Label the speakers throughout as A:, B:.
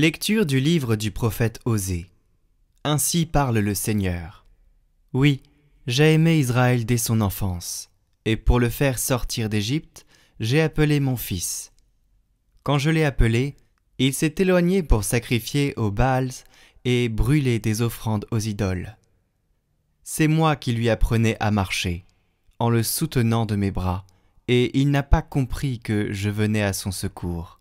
A: Lecture du livre du prophète Osée. Ainsi parle le Seigneur. Oui, j'ai aimé Israël dès son enfance, et pour le faire sortir d'Égypte, j'ai appelé mon fils. Quand je l'ai appelé, il s'est éloigné pour sacrifier aux Baals et brûler des offrandes aux idoles. C'est moi qui lui apprenais à marcher, en le soutenant de mes bras, et il n'a pas compris que je venais à son secours.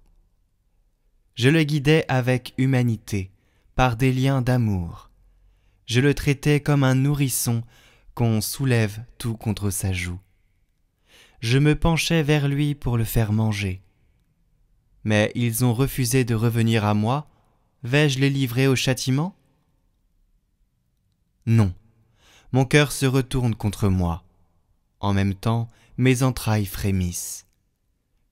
A: Je le guidais avec humanité, par des liens d'amour. Je le traitais comme un nourrisson qu'on soulève tout contre sa joue. Je me penchais vers lui pour le faire manger. Mais ils ont refusé de revenir à moi. Vais-je les livrer au châtiment? Non, mon cœur se retourne contre moi. En même temps, mes entrailles frémissent.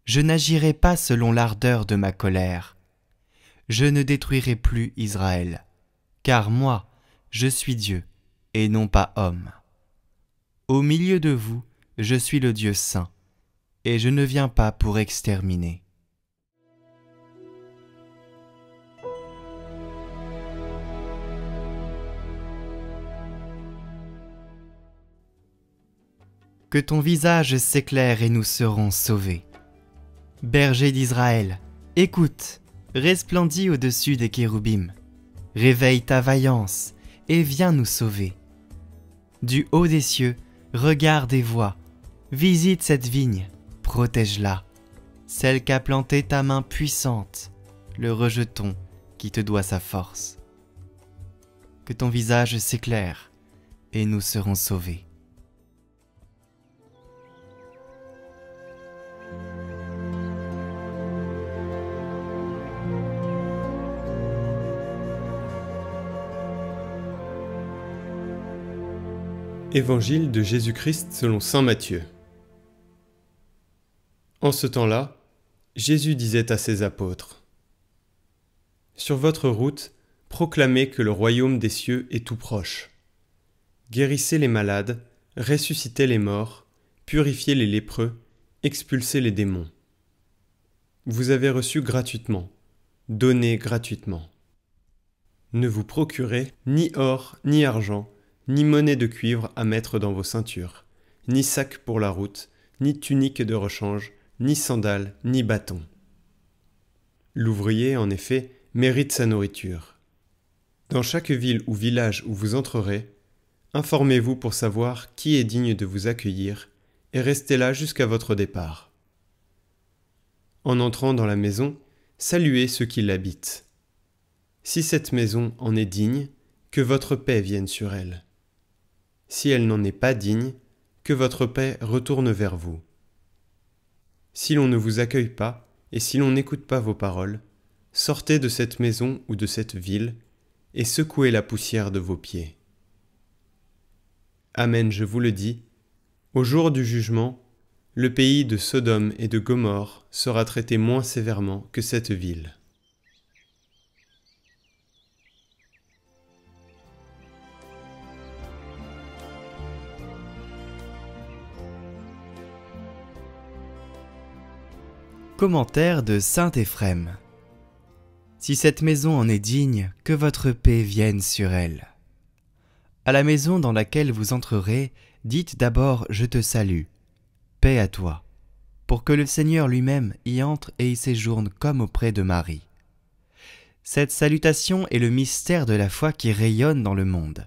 A: Je n'agirai pas selon l'ardeur de ma colère. Je ne détruirai plus Israël, car moi, je suis Dieu, et non pas homme. Au milieu de vous, je suis le Dieu saint, et je ne viens pas pour exterminer. Que ton visage s'éclaire et nous serons sauvés. Berger d'Israël, écoute, resplendis au-dessus des kéroubim. Réveille ta vaillance et viens nous sauver. Du haut des cieux, regarde et vois. Visite cette vigne, protège-la. Celle qu'a plantée ta main puissante, le rejeton qui te doit sa force. Que ton visage s'éclaire et nous serons sauvés.
B: Évangile de Jésus-Christ selon saint Matthieu. En ce temps-là, Jésus disait à ses apôtres : « Sur votre route, proclamez que le royaume des cieux est tout proche. Guérissez les malades, ressuscitez les morts, purifiez les lépreux, expulsez les démons. Vous avez reçu gratuitement, donnez gratuitement. Ne vous procurez ni or ni argent, ni monnaie de cuivre à mettre dans vos ceintures, ni sac pour la route, ni tunique de rechange, ni sandales, ni bâton. L'ouvrier, en effet, mérite sa nourriture. Dans chaque ville ou village où vous entrerez, informez-vous pour savoir qui est digne de vous accueillir, et restez là jusqu'à votre départ. En entrant dans la maison, saluez ceux qui l'habitent. Si cette maison en est digne, que votre paix vienne sur elle. Si elle n'en est pas digne, que votre paix retourne vers vous. Si l'on ne vous accueille pas, et si l'on n'écoute pas vos paroles, sortez de cette maison ou de cette ville, et secouez la poussière de vos pieds. Amen, je vous le dis, au jour du jugement, le pays de Sodome et de Gomorrhe sera traité moins sévèrement que cette ville.
A: Commentaire de saint Éphrem. Si cette maison en est digne, que votre paix vienne sur elle. À la maison dans laquelle vous entrerez, dites d'abord « Je te salue », paix à toi, pour que le Seigneur lui-même y entre et y séjourne comme auprès de Marie. Cette salutation est le mystère de la foi qui rayonne dans le monde.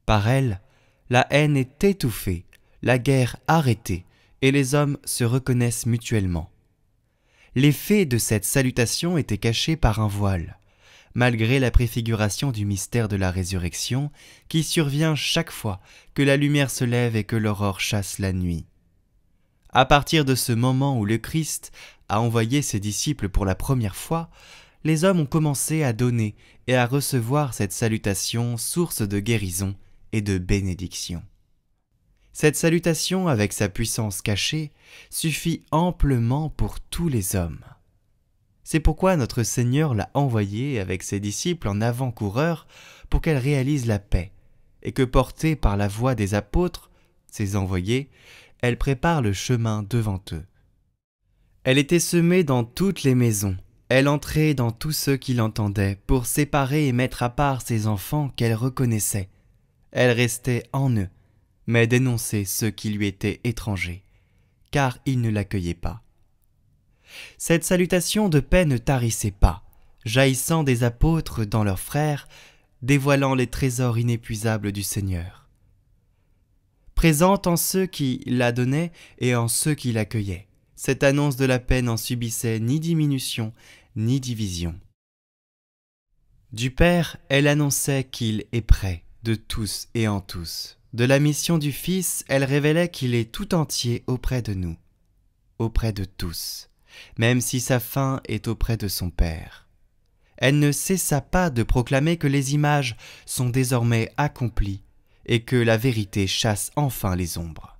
A: Par elle, la haine est étouffée, la guerre arrêtée, et les hommes se reconnaissent mutuellement. L'effet de cette salutation était caché par un voile, malgré la préfiguration du mystère de la résurrection qui survient chaque fois que la lumière se lève et que l'aurore chasse la nuit. À partir de ce moment où le Christ a envoyé ses disciples pour la première fois, les hommes ont commencé à donner et à recevoir cette salutation, source de guérison et de bénédiction. Cette salutation, avec sa puissance cachée, suffit amplement pour tous les hommes. C'est pourquoi notre Seigneur l'a envoyée avec ses disciples en avant-coureurs pour qu'elle réalise la paix, et que portée par la voix des apôtres, ses envoyés, elle prépare le chemin devant eux. Elle était semée dans toutes les maisons, Elle entrait dans tous ceux qui l'entendaient pour séparer et mettre à part ses enfants qu'elle reconnaissait. Elle restait en eux, mais dénonçait ceux qui lui étaient étrangers, car ils ne l'accueillaient pas. Cette salutation de paix ne tarissait pas, jaillissant des apôtres dans leurs frères, dévoilant les trésors inépuisables du Seigneur. Présente en ceux qui la donnaient et en ceux qui l'accueillaient, cette annonce de la paix n'en subissait ni diminution ni division. Du Père, elle annonçait qu'il est près de tous et en tous. De la mission du Fils, elle révélait qu'il est tout entier auprès de nous, auprès de tous, même si sa fin est auprès de son Père. Elle ne cessa pas de proclamer que les images sont désormais accomplies et que la vérité chasse enfin les ombres.